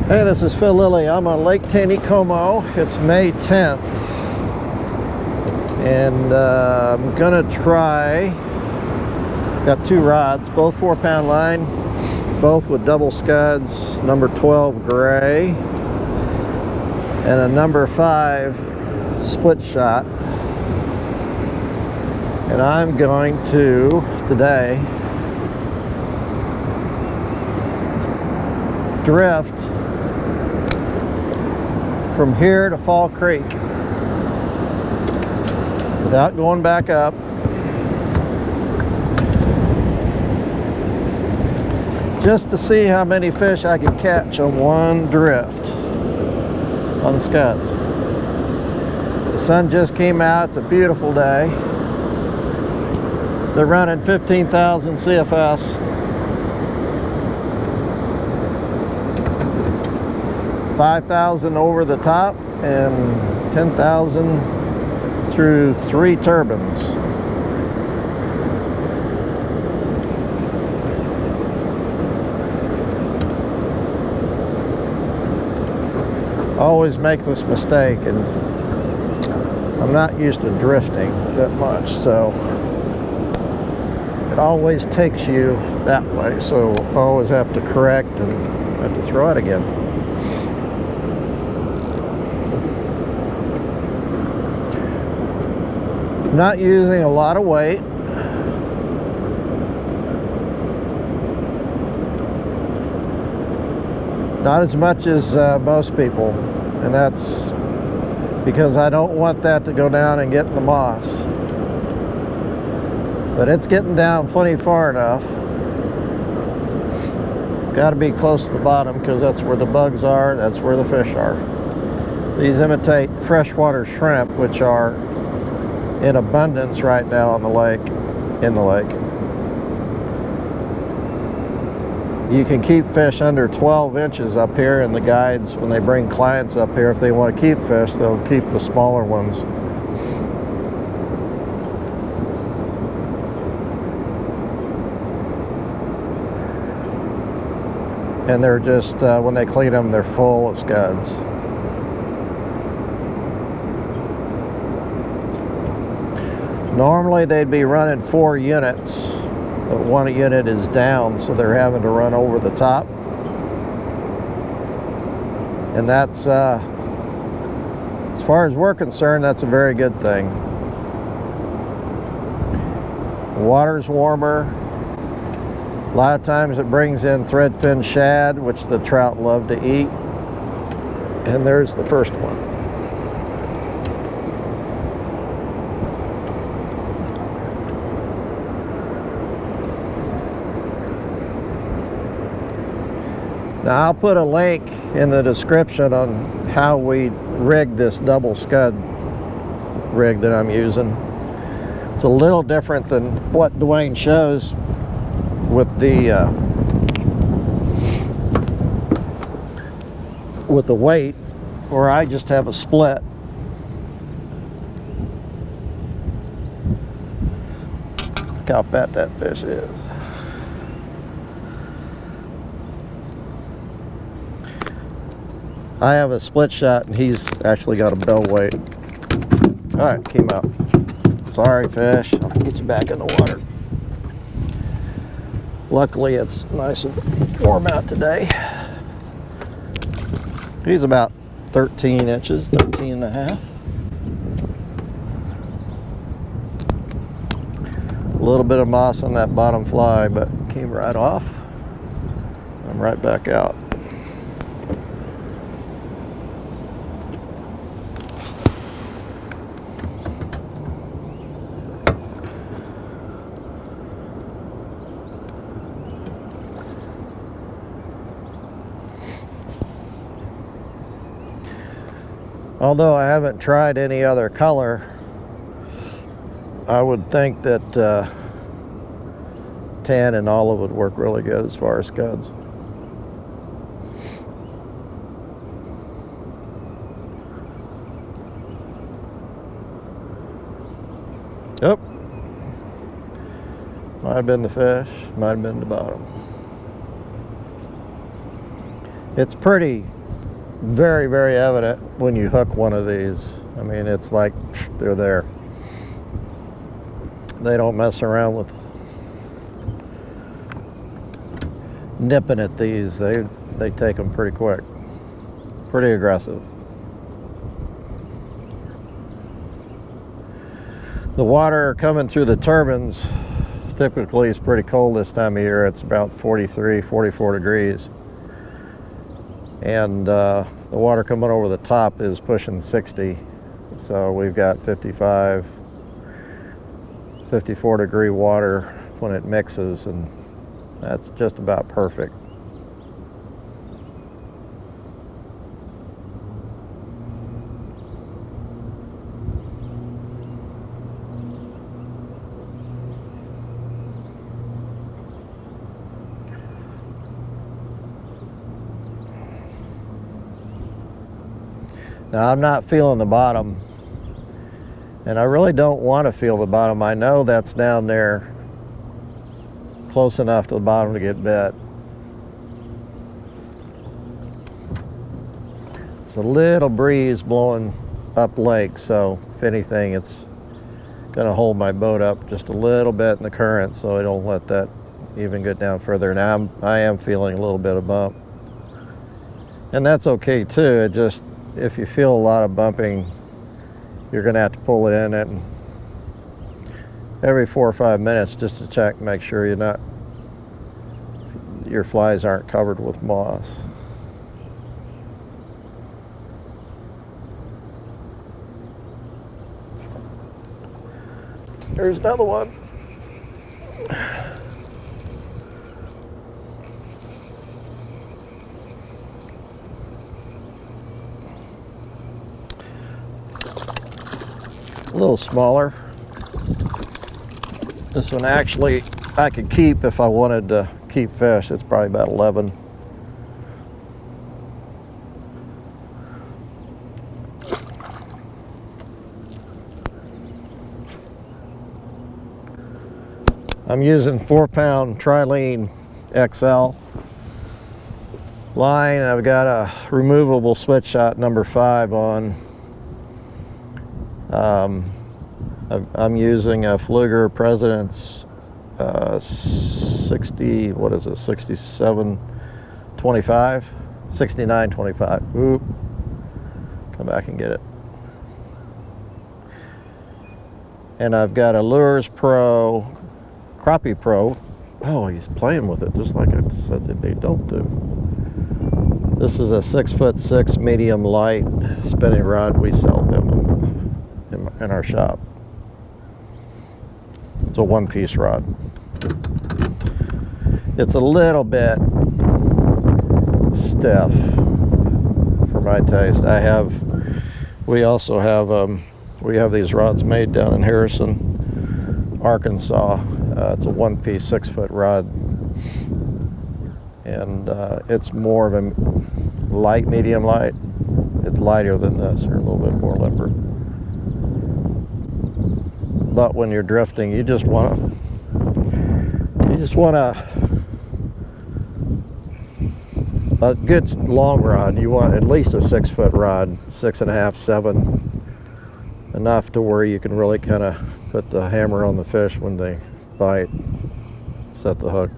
Hey, this is Phil Lilly. I'm on Lake Taneycomo. It's May 10th. And I'm gonna try, got two rods, both 4-pound line, both with double scuds, number 12 gray, and a number 5 split shot. And I'm going to, today, drift from here to Fall Creek without going back up, just to see how many fish I can catch on one drift on the Scuds. The sun just came out. It's a beautiful day. They're running 15,000 CFS. 5,000 over the top and 10,000 through 3 turbines. Always make this mistake, and I'm not used to drifting that much, so it always takes you that way, so I always have to correct and have to throw it again. Not using a lot of weight. Not as much as most people, and that's because I don't want that to go down and get in the moss. But it's getting down plenty far enough. It's got to be close to the bottom because that's where the bugs are, that's where the fish are. These imitate freshwater shrimp, which are in abundance right now on the lake, in the lake. You can keep fish under 12 inches up here, and the guides, when they bring clients up here, if they want to keep fish, they'll keep the smaller ones. And they're just, when they clean them, they're full of scuds. Normally they'd be running 4 units, but 1 unit is down, so they're having to run over the top. And that's, as far as we're concerned, that's a very good thing. Water's warmer. A lot of times it brings in threadfin shad, which the trout love to eat. And there's the first one. Now I'll put a link in the description on how we rig this double scud rig that I'm using. It's a little different than what Dwayne shows with the weight, where I just have a split. Look how fat that fish is. I have a split shot, and he's actually got a bell weight. All right, came out. Sorry, fish. I'll get you back in the water. Luckily, it's nice and warm out today. He's about 13 inches, 13 and a half. A little bit of moss on that bottom fly, but came right off. I'm right back out. Although I haven't tried any other color, I would think that tan and olive would work really good as far as scuds. Oh, might have been the fish, might have been the bottom. It's pretty very, very evident when you hook one of these. I mean, it's like they're there. They don't mess around with nipping at these. They take them pretty quick, pretty aggressive. The water coming through the turbines typically is pretty cold this time of year. It's about 43, 44 degrees. And the water coming over the top is pushing 60. So we've got 55, 54 degree water when it mixes, and that's just about perfect. Now I'm not feeling the bottom, and I really don't want to feel the bottom. I know that's down there close enough to the bottom to get bit. There's a little breeze blowing up lake, so if anything, it's going to hold my boat up just a little bit in the current, so I don't let that even get down further. Now I am feeling a little bit of bump, and that's okay too. It just, if you feel a lot of bumping, you're going to have to pull it in and every 4 or 5 minutes just to check, make sure your flies aren't covered with moss. There's another one. A little smaller. This one actually I could keep if I wanted to keep fish. It's probably about 11. I'm using 4-pound Trilene XL line. I've got a removable switch shot number 5 on. I'm using a Fluger President's 6725, 6925. Oop, come back and get it. And I've got a Lures Pro, Crappie Pro. Oh, he's playing with it just like I said that they don't do. This is a 6'6" medium light spinning rod. We sell them in our shop. It's a 1-piece rod. It's a little bit stiff for my taste. We also have we have these rods made down in Harrison, Arkansas. It's a 1-piece 6-foot rod, and it's more of a light, medium light. It's lighter than this, or a little bit more limber. But when you're drifting, you just want a good long rod. You want at least a 6-foot rod, 6.5, 7, enough to where you can really kind of put the hammer on the fish when they bite, set the hook.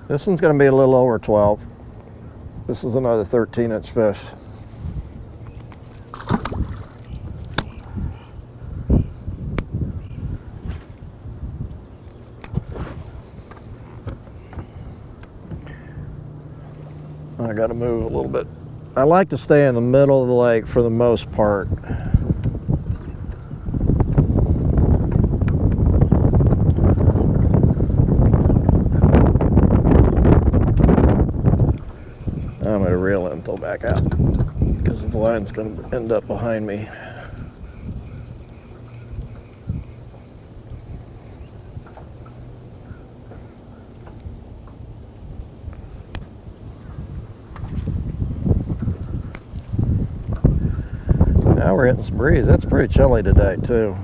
This one's going to be a little over 12. This is another 13-inch fish. I got to move a little bit. I like to stay in the middle of the lake for the most part. I'm going to reel it and throw back out because the line's going to end up behind me. Now we're hitting some breeze. It's pretty chilly today too.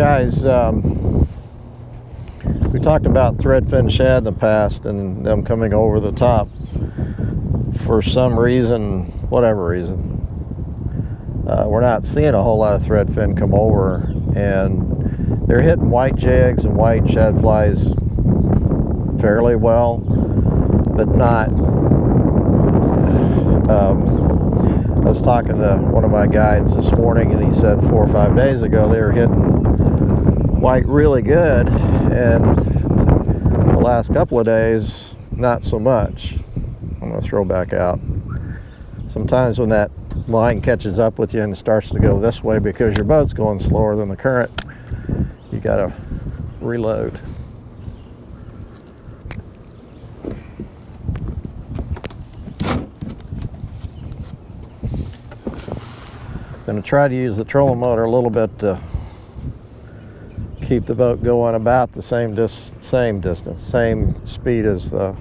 guys, we talked about threadfin shad in the past and them coming over the top. For some reason, whatever reason, we're not seeing a whole lot of threadfin come over, and they're hitting white jigs and white shad flies fairly well, but not. I was talking to one of my guides this morning, and he said 4 or 5 days ago they were hitting white really good, and the last couple of days not so much. I'm going to throw back out. Sometimes when that line catches up with you and starts to go this way because your boat's going slower than the current, you got to reload. Going to try to use the trolling motor a little bit to keep the boat going about the same distance, same speed as the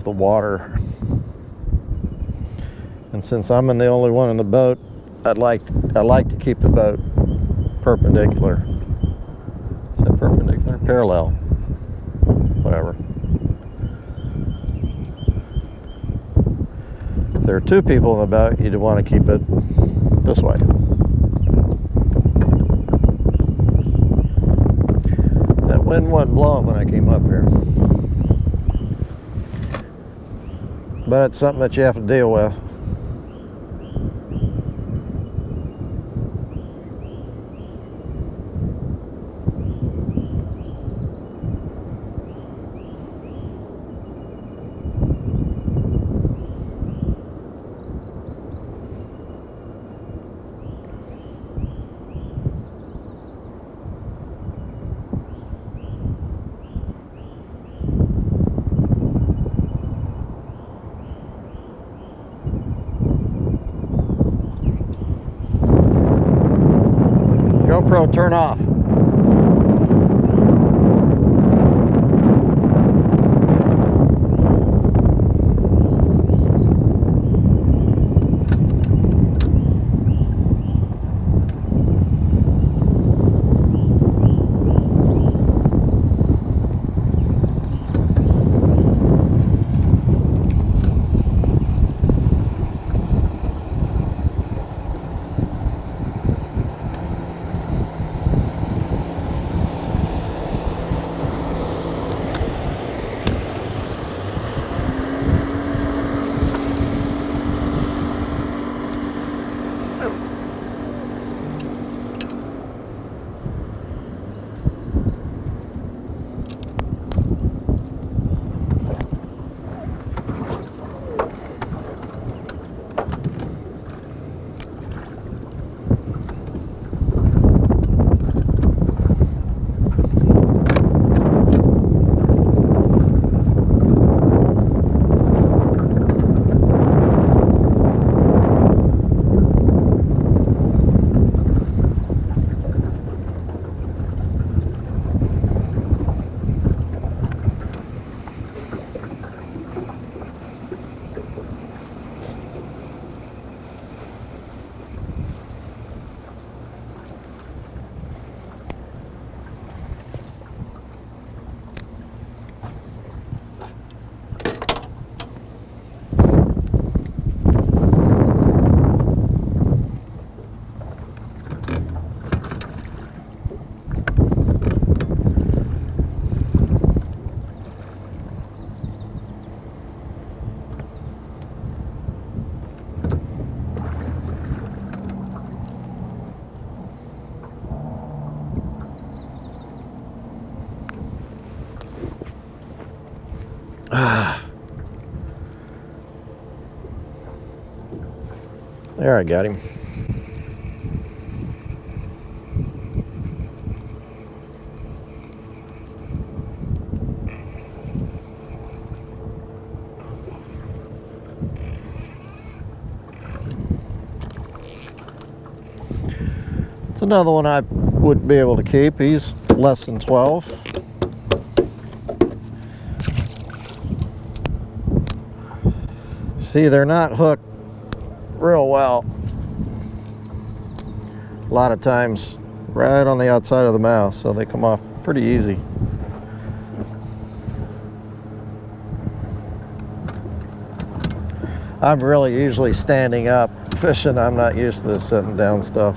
water. And since I'm the only one in the boat, I like to keep the boat perpendicular. Is that perpendicular? Parallel. Whatever. If there are 2 people in the boat, you'd want to keep it this way. That wind wasn't blowing when I came up here. But it's something that you have to deal with. GoPro, turn off. There, I got him. It's another one I wouldn't be able to keep. He's less than 12. See, they're not hooked real well. A lot of times right on the outside of the mouth, so they come off pretty easy. I'm really usually standing up fishing. I'm not used to this sitting down stuff.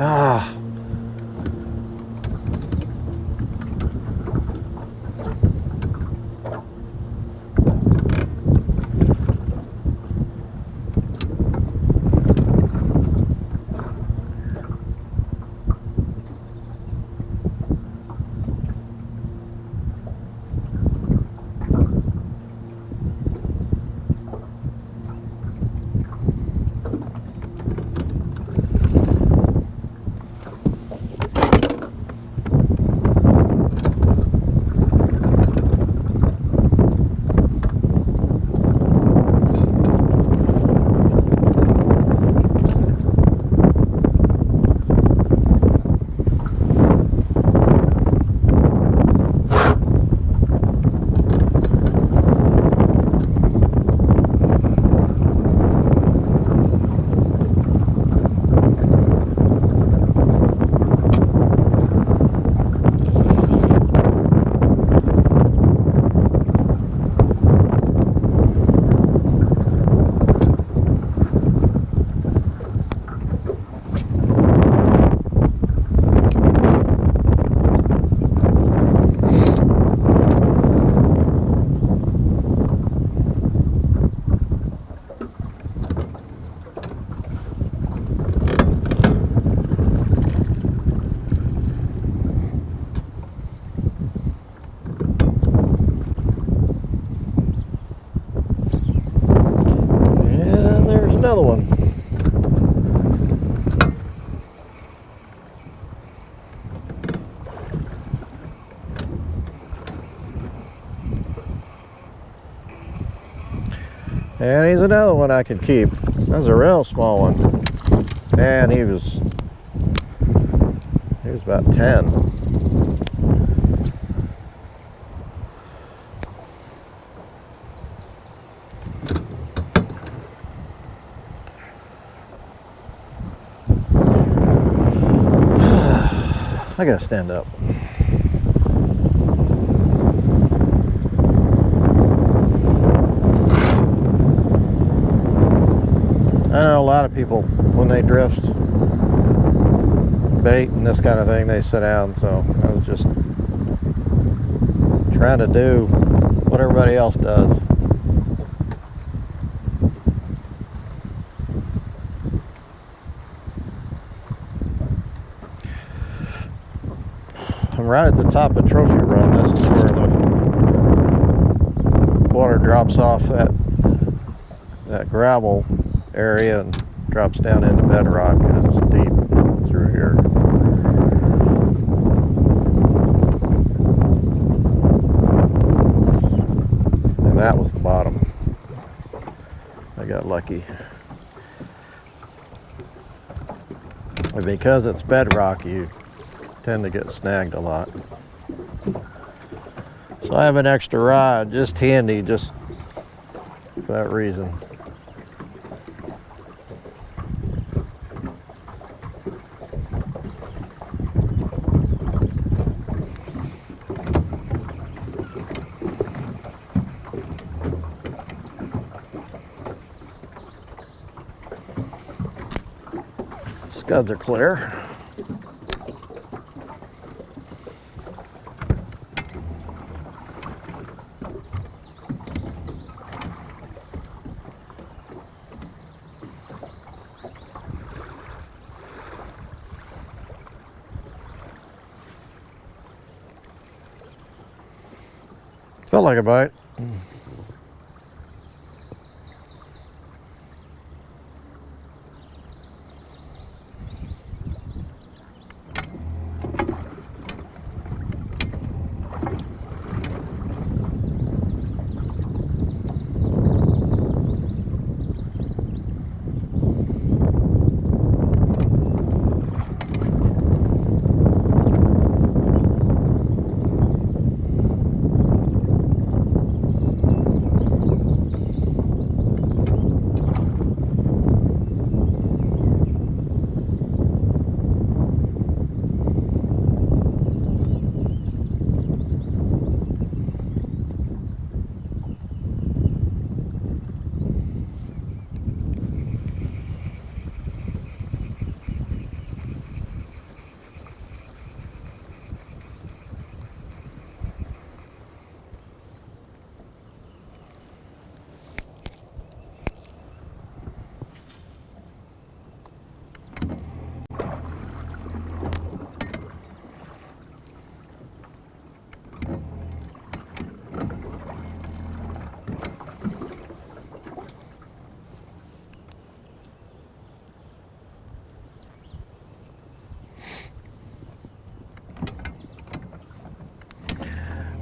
Ah. Another one. And he's another one I could keep. That's a real small one. And he was about 10. I gotta stand up. I know a lot of people, when they drift bait and this kind of thing, they sit down, so I was just trying to do what everybody else does. I'm right at the top of Trophy Run. This is where the water drops off that gravel area and drops down into bedrock, and it's deep through here. And that was the bottom. I got lucky. And because it's bedrock, you tend to get snagged a lot. So I have an extra rod, just handy, just for that reason. Scuds are clear. Felt like a bite.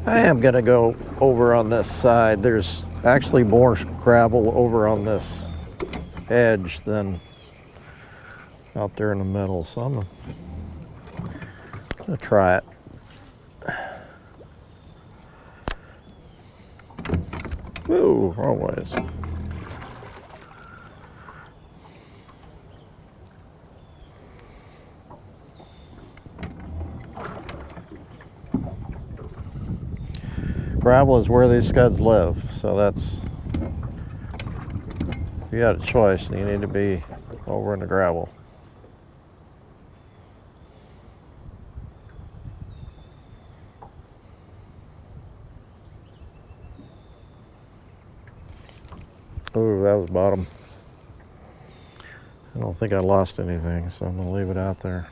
I am gonna go over on this side. There's actually more gravel over on this edge than out there in the middle, so I'm gonna try it. Ooh, wrong ways. Gravel is where these scuds live, so that's, if you had a choice, you need to be over in the gravel. Ooh, that was bottom. I don't think I lost anything, so I'm gonna leave it out there.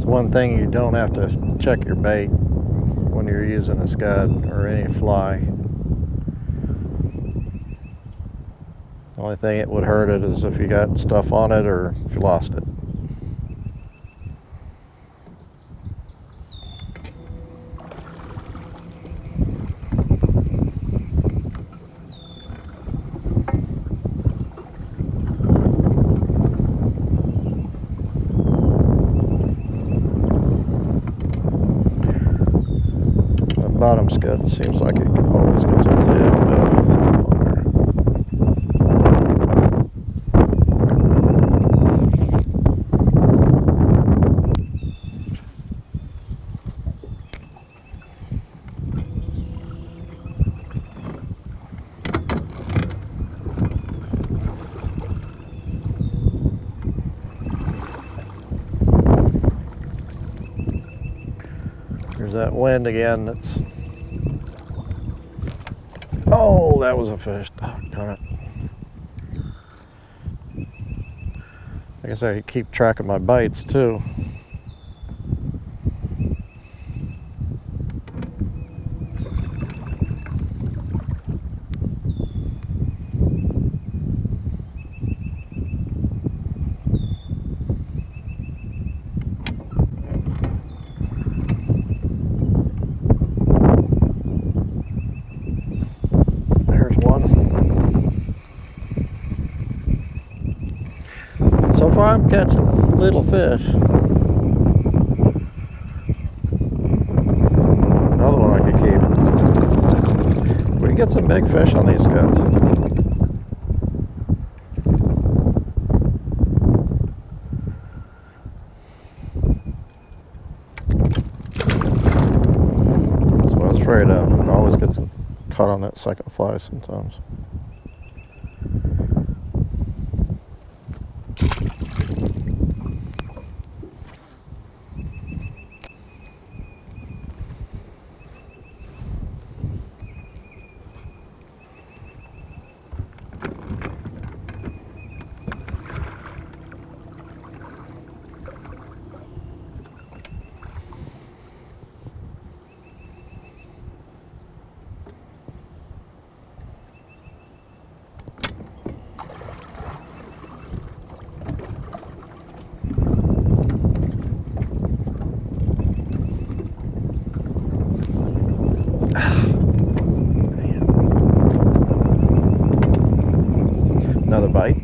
One thing, you don't have to check your bait when you're using a scud or any fly. The only thing it would hurt it is if you got stuff on it or if you lost it. Bottom scud seems like it always gets a little bit of stuff on there. There's that wind again. That's, oh, that was a fish. Oh, darn it. I guess I keep track of my bites too. So far I'm catching little fish. Another one I could keep. We can get some big fish on these scuds. That's what I was afraid of. caught on that second fly sometimes. Another bite.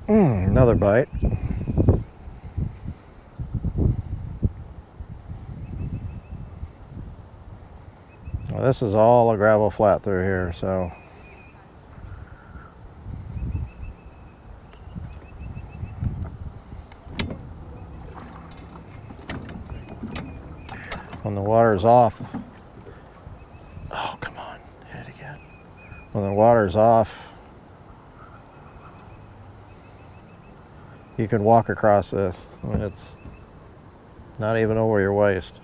Another bite. Well, this is all a gravel flat through here, so when the water's off, oh come on, hit it again. When the water's off, you can walk across this. I mean, it's not even over your waist.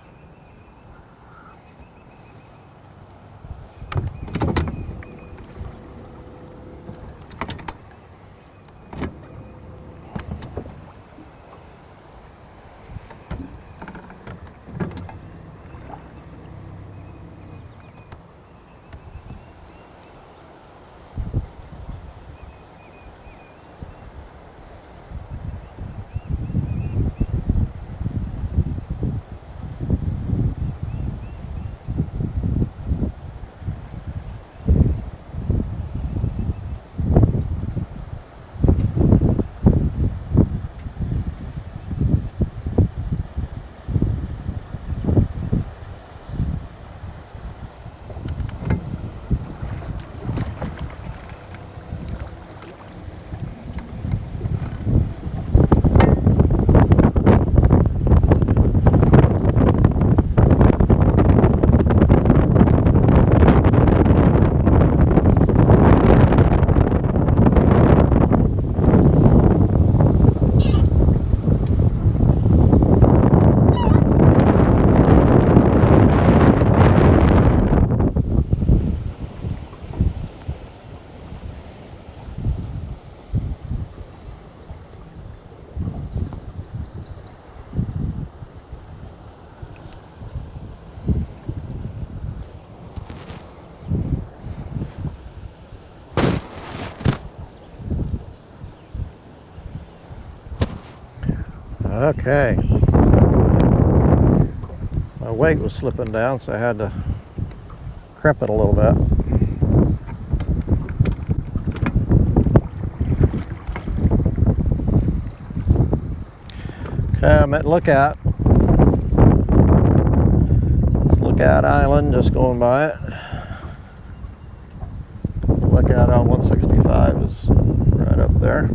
Okay. My weight was slipping down, so I had to crimp it a little bit. Okay, I'm at Lookout. It's Lookout Island, just going by it. Lookout on 165 is right up there.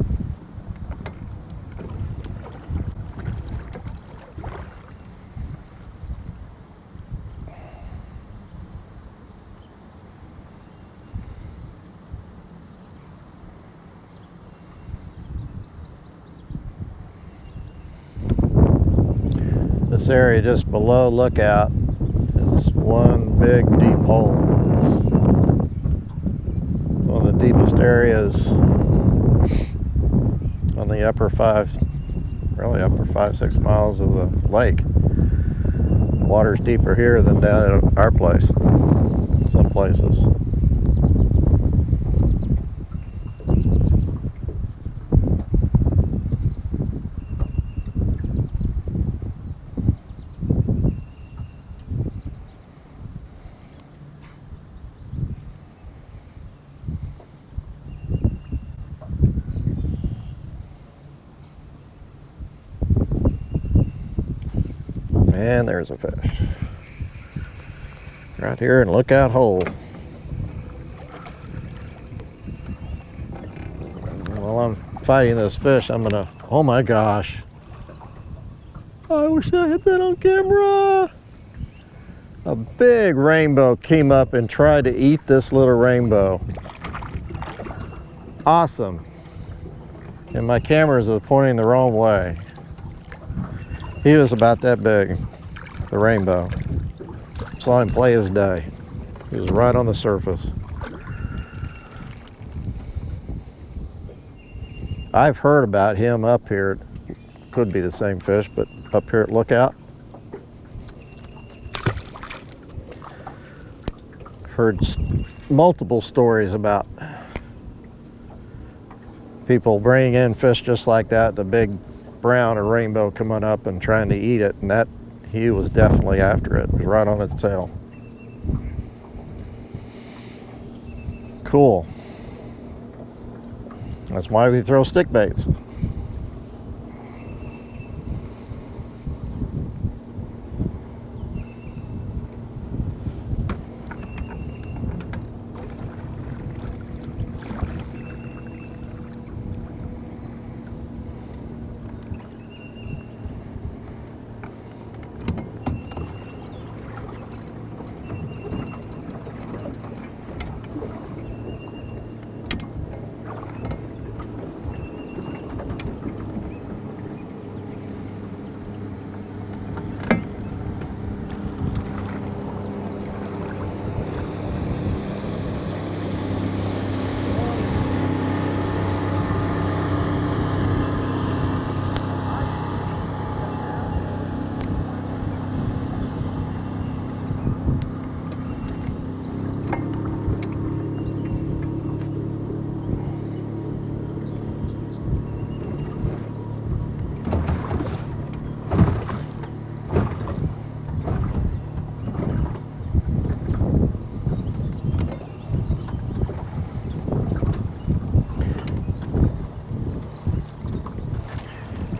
This area just below Lookout is one big deep hole. It's one of the deepest areas on the upper 5-6 miles of the lake. The water's deeper here than down at our place, some places. And there's a fish. Right here in Lookout Hole. While I'm fighting this fish, I'm gonna, oh my gosh. I wish I had that on camera. A big rainbow came up and tried to eat this little rainbow. Awesome. And my cameras are pointing the wrong way. He was about that big, the rainbow. Saw him play his day. He was right on the surface. I've heard about him up here. It could be the same fish, but up here at Lookout. Heard multiple stories about people bringing in fish just like that, the big brown or rainbow coming up and trying to eat it, and that he was definitely after it. It was right on its tail. Cool. That's why we throw stick baits.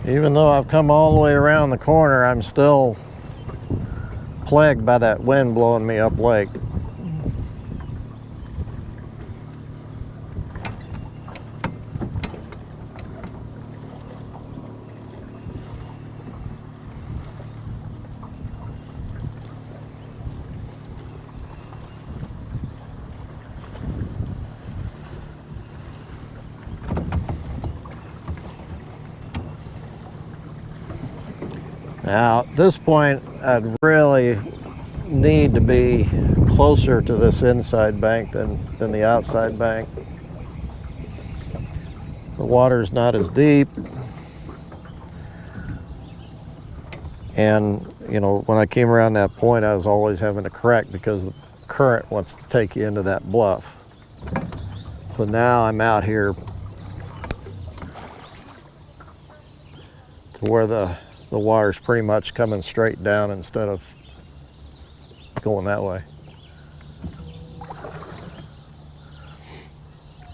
Even though I've come all the way around the corner, I'm still plagued by that wind blowing me up lake. Now, at this point, I'd really need to be closer to this inside bank than the outside bank. The water's not as deep. And, you know, when I came around that point, I was always having to correct because the current wants to take you into that bluff. So now I'm out here to where the water's pretty much coming straight down instead of going that way.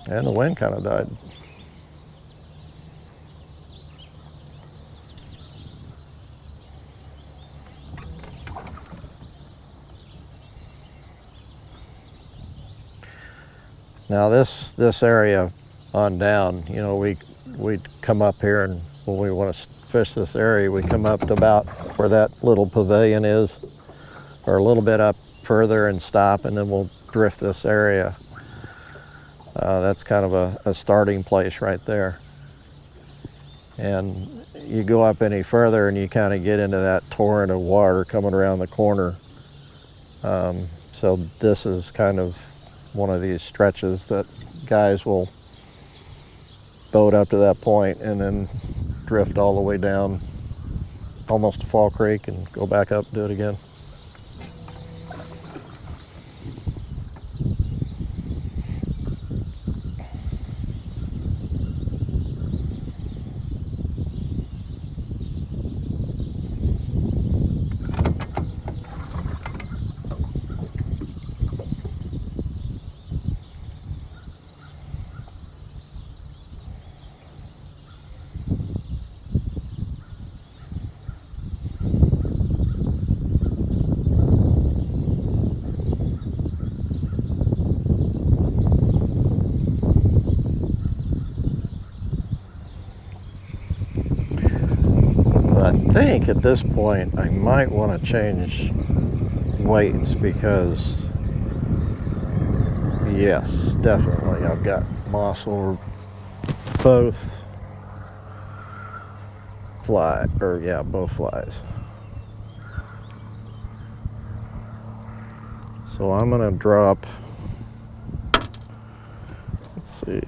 And the wind kind of died. Now this area on down, you know, we'd come up here, and when we want to fish this area, we come up to about where that little pavilion is, or a little bit up further, and stop, and then we'll drift this area. That's kind of a starting place right there. And you go up any further and you kind of get into that torrent of water coming around the corner. So this is kind of one of these stretches that guys will boat up to that point and then drift all the way down almost to Fall Creek and go back up and do it again. think at this point I might want to change weights because, yes, definitely I've got moss over both both flies. So I'm gonna drop, let's see,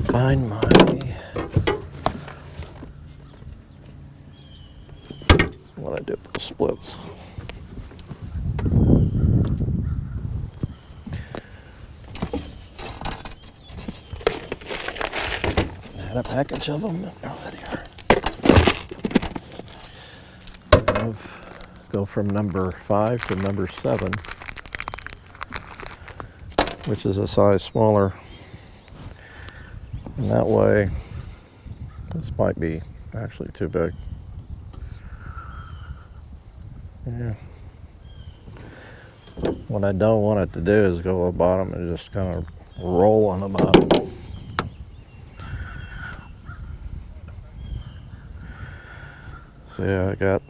find my, what I did with the splits. Had a package of them. Oh, there they are. Go from number 5 to number 7, which is a size smaller. And that way, this might be actually too big. Yeah. What I don't want it to do is go to the bottom and just kind of roll on the bottom. So yeah, I got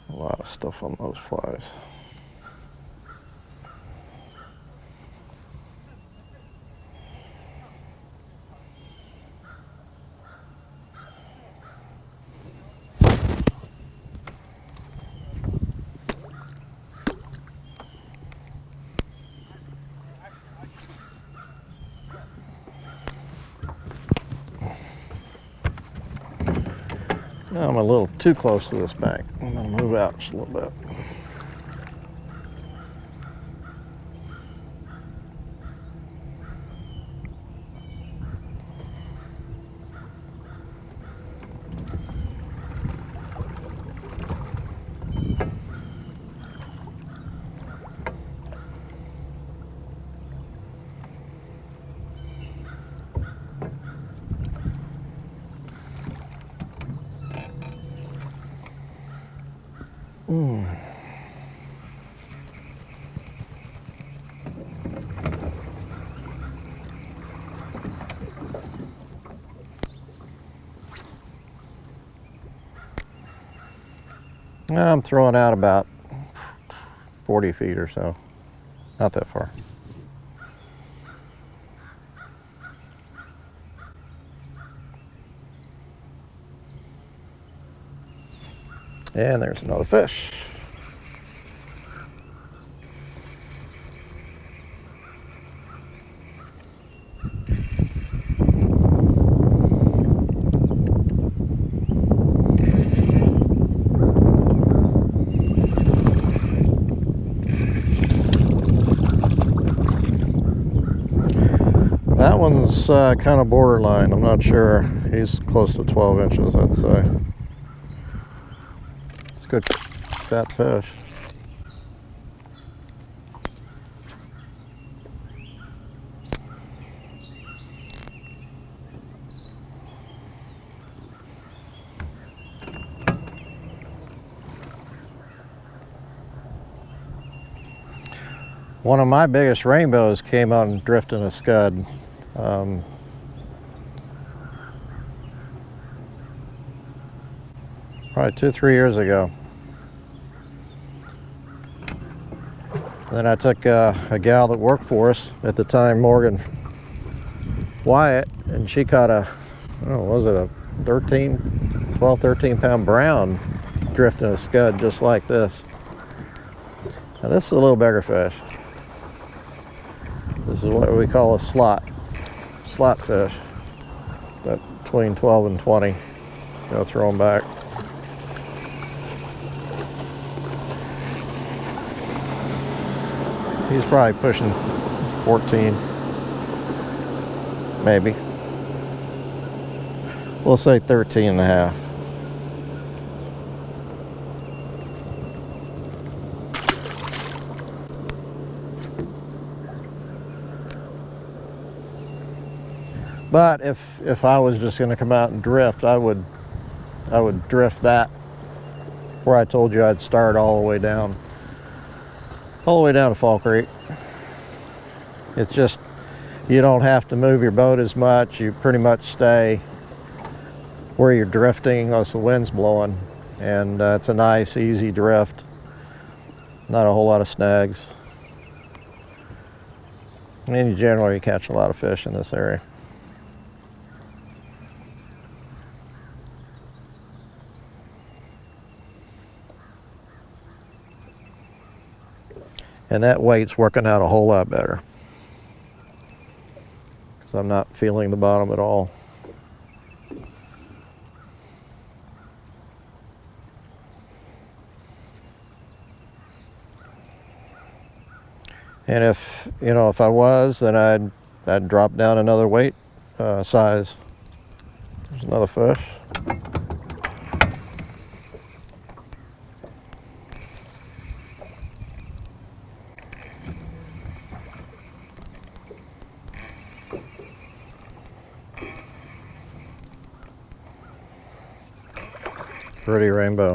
a lot of stuff on those flies. Now I'm a little too close to this bank. I'm going to move out just a little bit. I'm throwing out about 40 feet or so. Not that far. And there's another fish. That one's kind of borderline. I'm not sure. He's close to 12 inches, I'd say. It's a good fat fish. One of my biggest rainbows came out and drifted a scud. Probably 2-3 years ago. Then I took a gal that worked for us at the time, Morgan Wyatt, and she caught a, oh, was it a 12, 13 pound brown drifting a scud just like this. Now this is a little bigger fish. This is what we call a slot fish, but between 12 and 20. Go throw them back. He's probably pushing 14, maybe. We'll say 13 and a half. But if I was just going to come out and drift, I would drift that where I told you I'd start all the way down to Fall Creek. It's you don't have to move your boat as much. You pretty much stay where you're drifting unless the wind's blowing. And it's a nice, easy drift. Not a whole lot of snags. And you generally catch a lot of fish in this area. And that weight's working out a whole lot better, because I'm not feeling the bottom at all. And if I was, then I'd drop down another weight size. There's another fish. Pretty rainbow.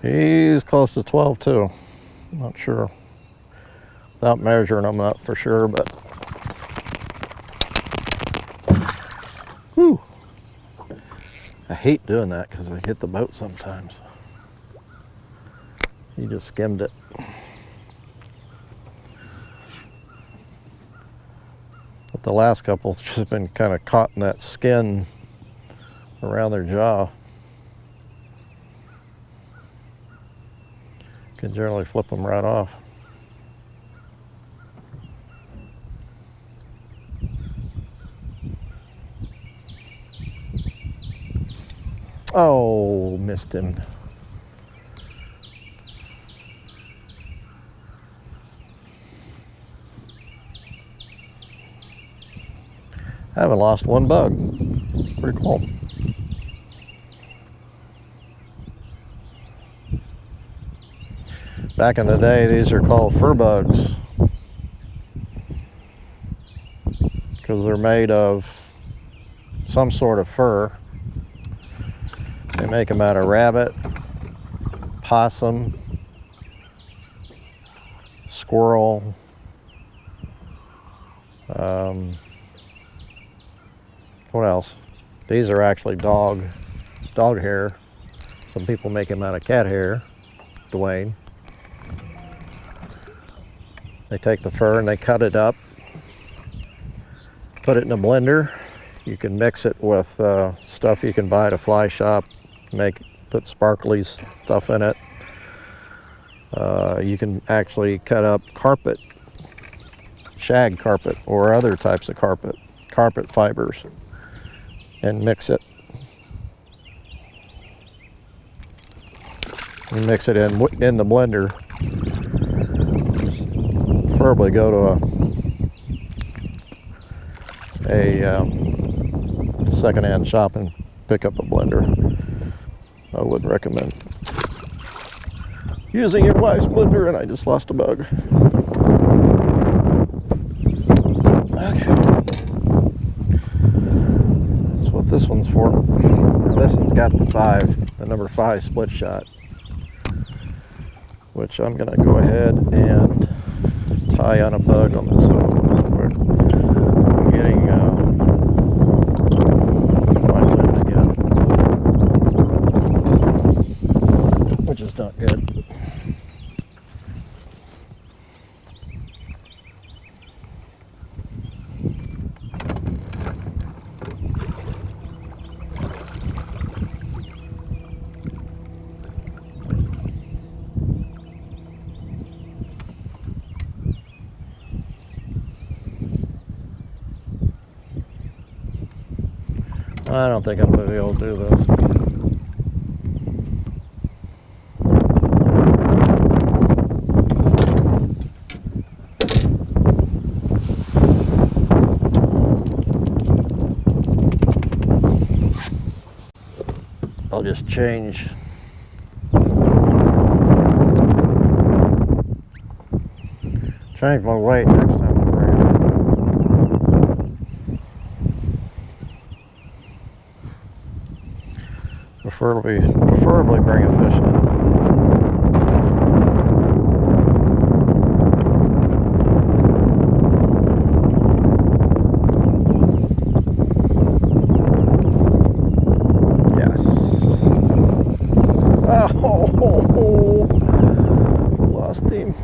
He's close to 12 too. Not sure. Without measuring, I'm not for sure, but whew. I hate doing that because I hit the boat sometimes. He just skimmed it. But the last couple just been kind of caught in that skin around their jaw. Can generally flip them right off. Oh, missed him. I haven't lost one bug. It's pretty cool. Back in the day, these are called fur bugs because they're made of some sort of fur. They make them out of rabbit, possum, squirrel, what else? These are actually dog hair. Some people make them out of cat hair, Dwayne. They take the fur and they cut it up, put it in a blender. You can mix it with stuff you can buy at a fly shop, put sparkly stuff in it. You can actually cut up carpet, shag carpet, or other types of carpet fibers, and mix it. You mix it in the blender. Preferably go to a secondhand shop and pick up a blender. I would recommend using your wife's blender, and I just lost a bug. Okay. That's what this one's for. This one's got the number 5 split shot, which I'm gonna go ahead and tie on a bug on this one real quick. I'm getting my wind again, which is not good. I don't think I'm going to be able to do this. I'll just change my weight next time. Preferably bring a fish in. lost him.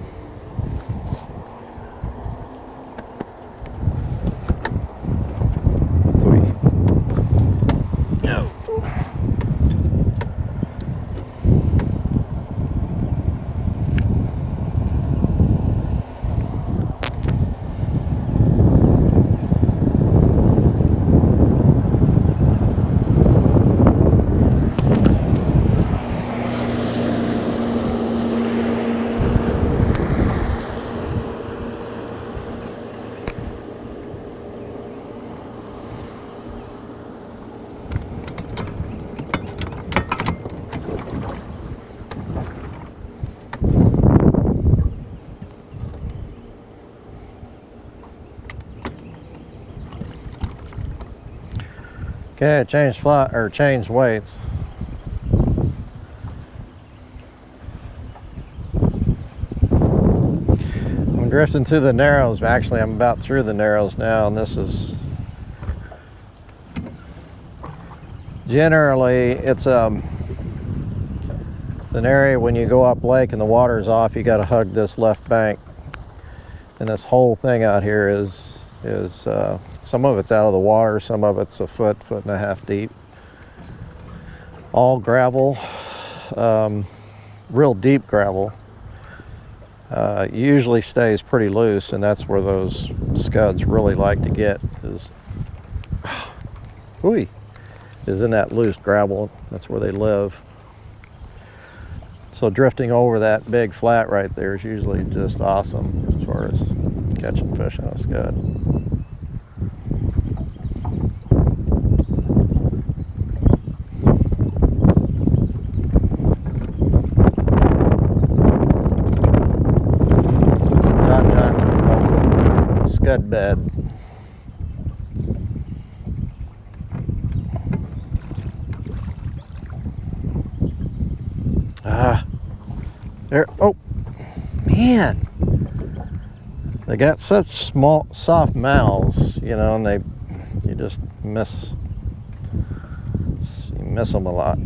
Okay, change weights. I'm drifting through the narrows. Actually, I'm about through the narrows now, and this is generally it's an area when you go up lake and the water's off, you got to hug this left bank, and this whole thing out here is some of it's out of the water, some of it's a foot and a half deep. All gravel, real deep gravel. Usually stays pretty loose, and that's where those scuds really like to get is in that loose gravel. That's where they live. So drifting over that big flat right there is usually just awesome as far as catching fish on a scud. Scud bed. There, oh man, they got such small soft mouths, you know, and you just miss them a lot.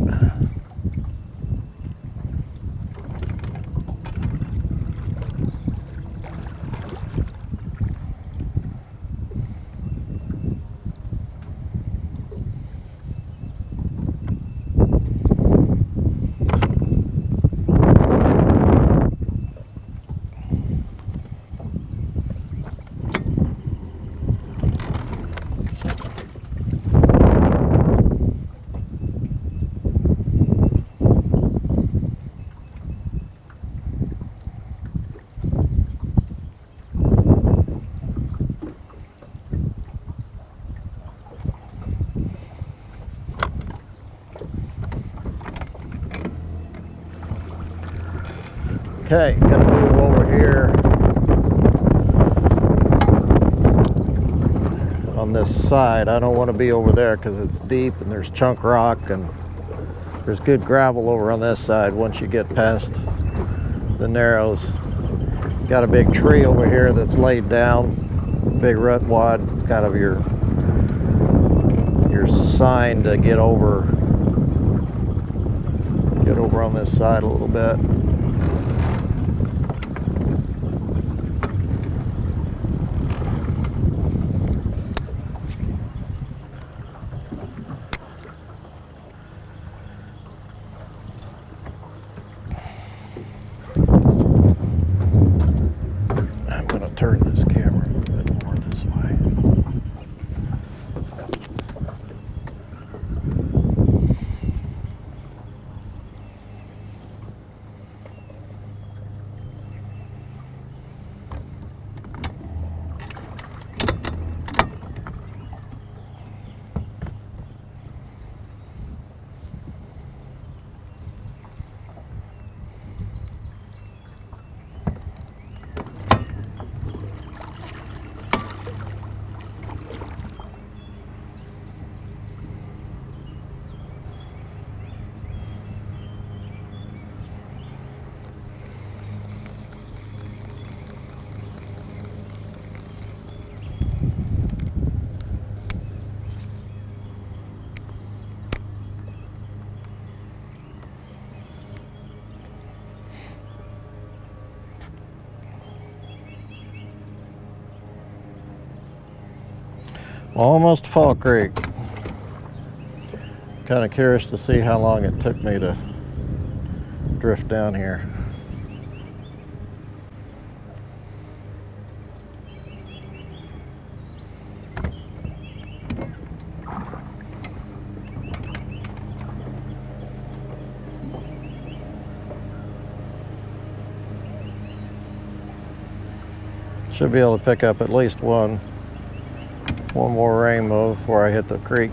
Okay, gonna move over here on this side. I don't want to be over there because it's deep and there's chunk rock, and there's good gravel over on this side once you get past the narrows. Got a big tree over here that's laid down, big rut wad. It's kind of your sign to get over on this side a little bit. Turn this camera a little bit more this way. Almost to Fall Creek. Kind of curious to see how long it took me to drift down here. Should be able to pick up at least one more rainbow before I hit the creek.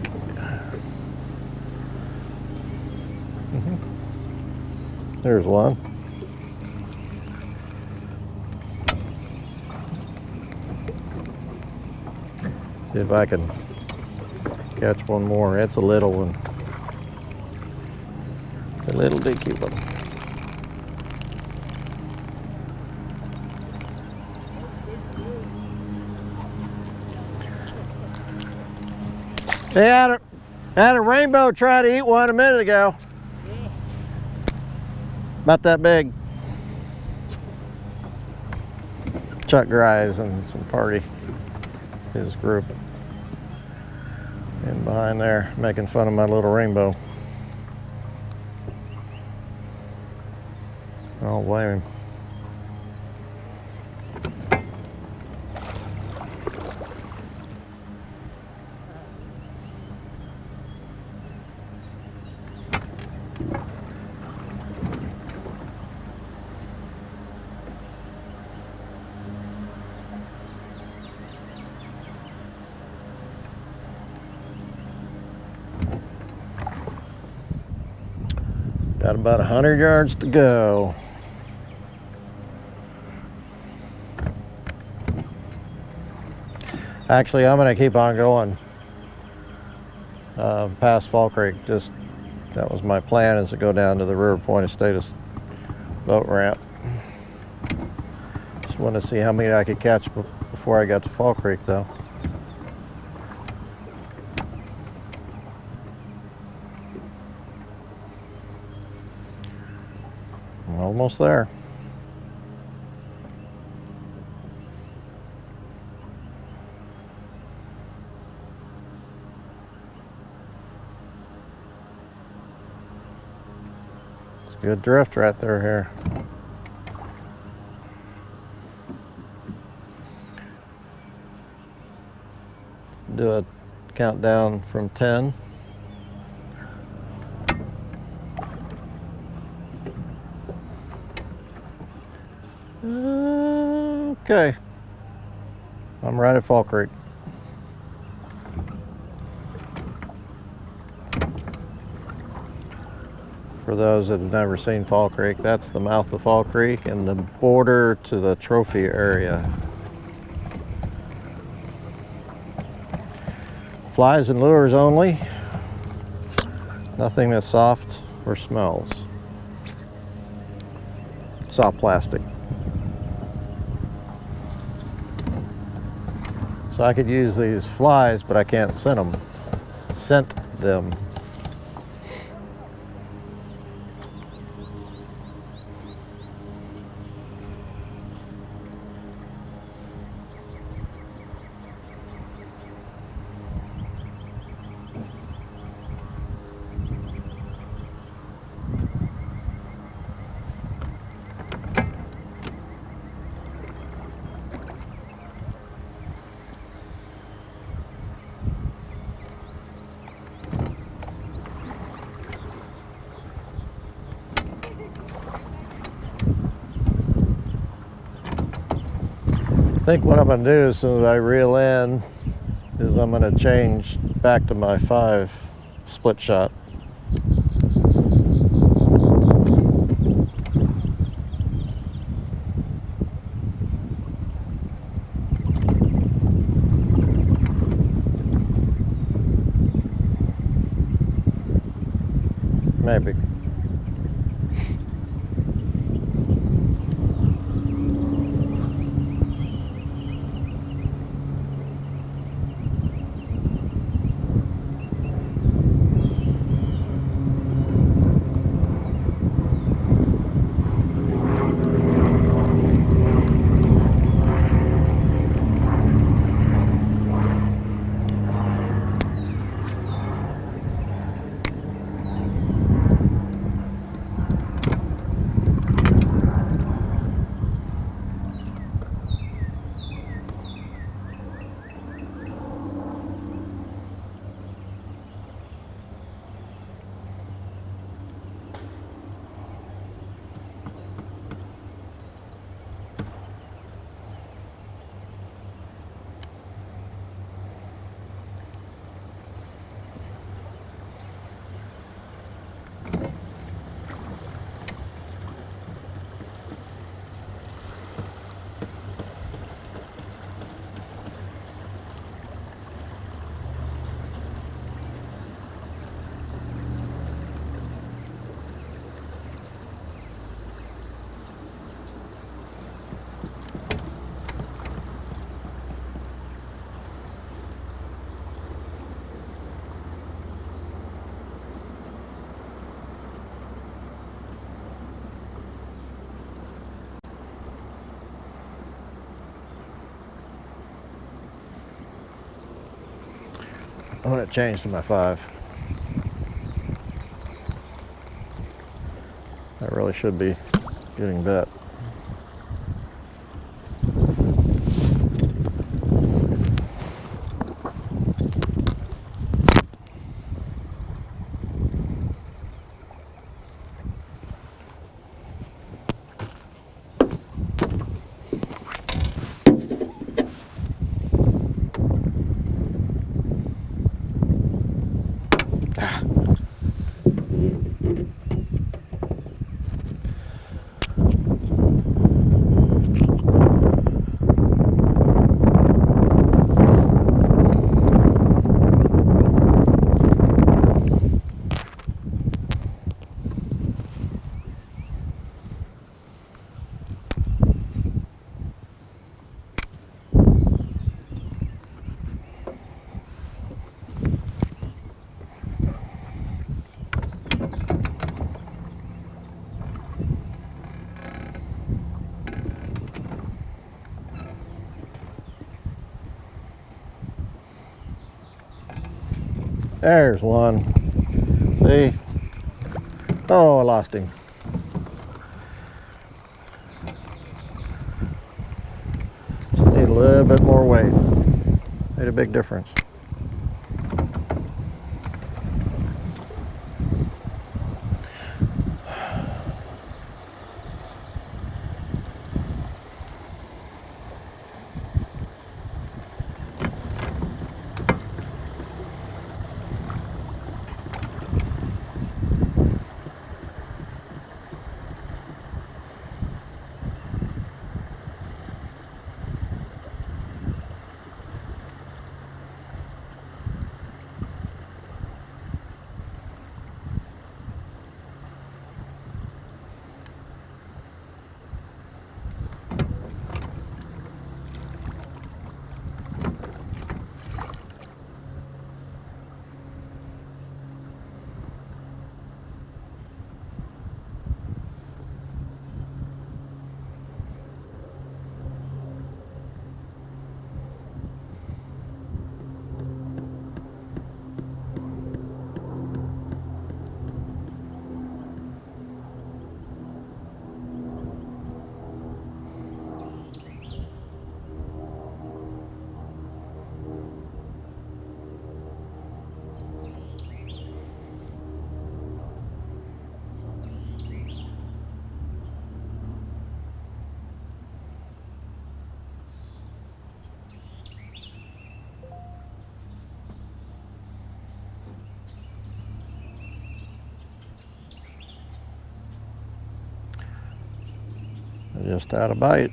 There's one. See if I can catch one more. It's a little one. It's a little dinky one. They had a rainbow try to eat one a minute ago. Yeah. About that big. Chuck Grimes and some party, his group. And behind there, making fun of my little rainbow. I don't blame him. Got about 100 yards to go. Actually, I'm going to keep on going past Fall Creek. That was my plan, is to go down to the River Point Estates boat ramp. Just wanted to see how many I could catch before I got to Fall Creek, though. I'm almost there. It's a good drift right there here. Do a countdown from 10. Okay, I'm right at Fall Creek. For those that have never seen Fall Creek, that's the mouth of Fall Creek and the border to the trophy area. Flies and lures only. Nothing that's soft or smells. Soft plastic. So I could use these flies, but I can't scent them. I think what I'm going to do as soon as I reel in is I'm going to change back to my 5 split shot. Maybe. when it changed to my 5. I really should be getting bit. There's one. See? Oh, I lost him. Just need a little bit more weight. Made a big difference. Just out of bite.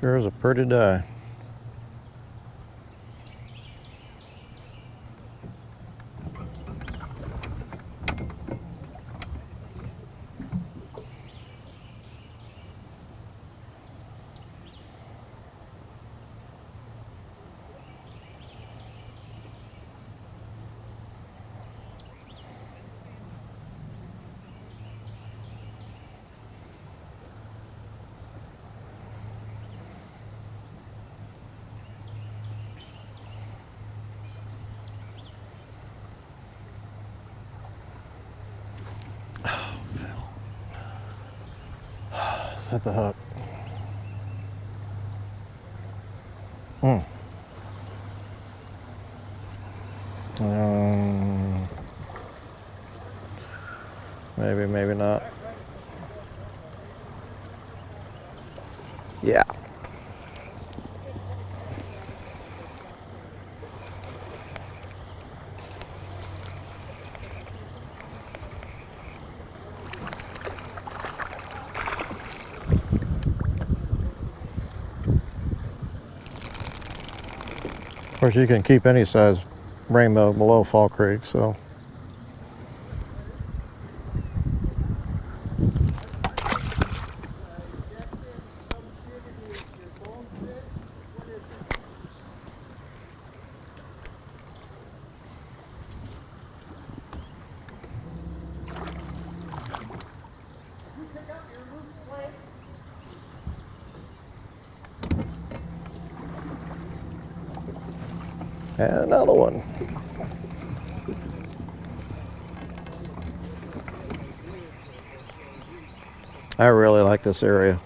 Sure is a pretty die. Hit the hook. Maybe, maybe not. Yeah. Of course, you can keep any size rainbow below Fall Creek, so. And another one. I really like this area.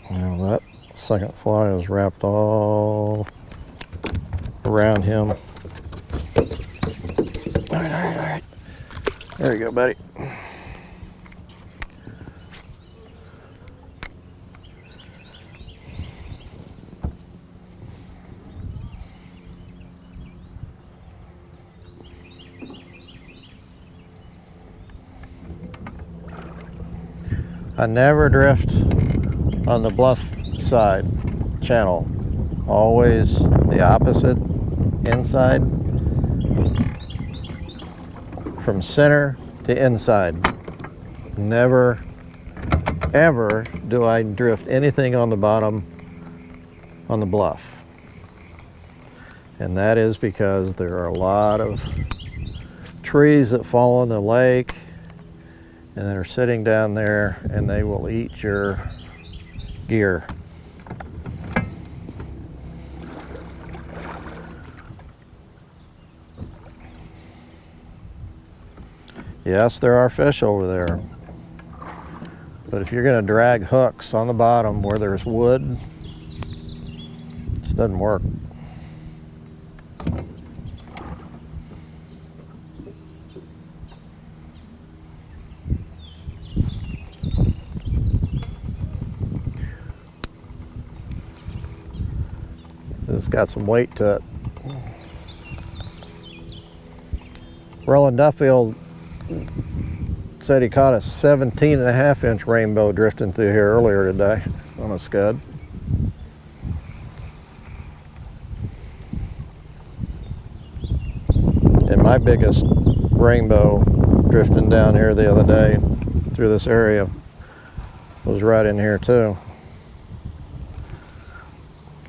Now that second fly is wrapped all around him. All right. There you go, buddy. I never drift on the bluff side channel. Always the opposite, inside, from center to inside. Never, ever do I drift anything on the bottom on the bluff. And that is because there are a lot of trees that fall in the lake and they're sitting down there and they will eat your gear. Yes, there are fish over there, but if you're going to drag hooks on the bottom where there's wood, it just doesn't work. It's got some weight to it. Roland Duffield said he caught a 17.5-inch rainbow drifting through here earlier today on a scud. And my biggest rainbow drifting down here the other day through this area was right in here too.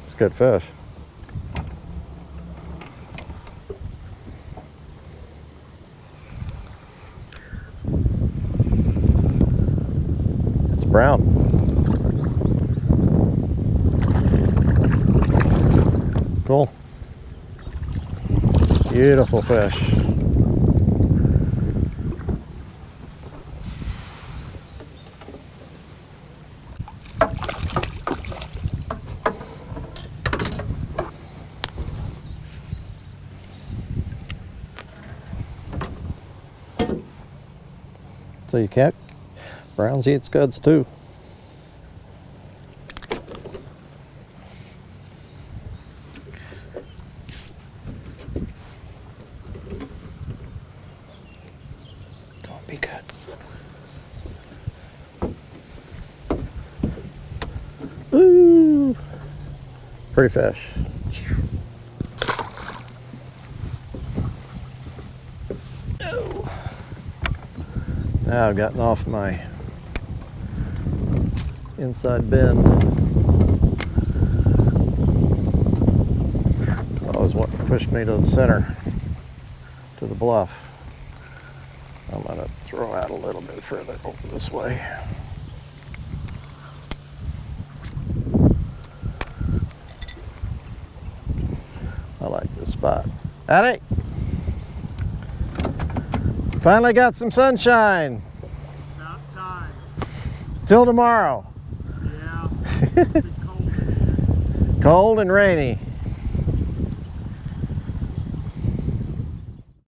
It's good fish. Brown. Cool. Beautiful fish. So you can't. Browns eat scuds too. Gonna be good. Ooh, pretty fish. Oh. Now I've gotten off my inside bend. It's always what pushed me to the center, to the bluff. I'm gonna throw out a little bit further over this way. I like this spot. Howdy! Finally got some sunshine. About time. Till tomorrow. Yeah. It's been cold. Cold and rainy.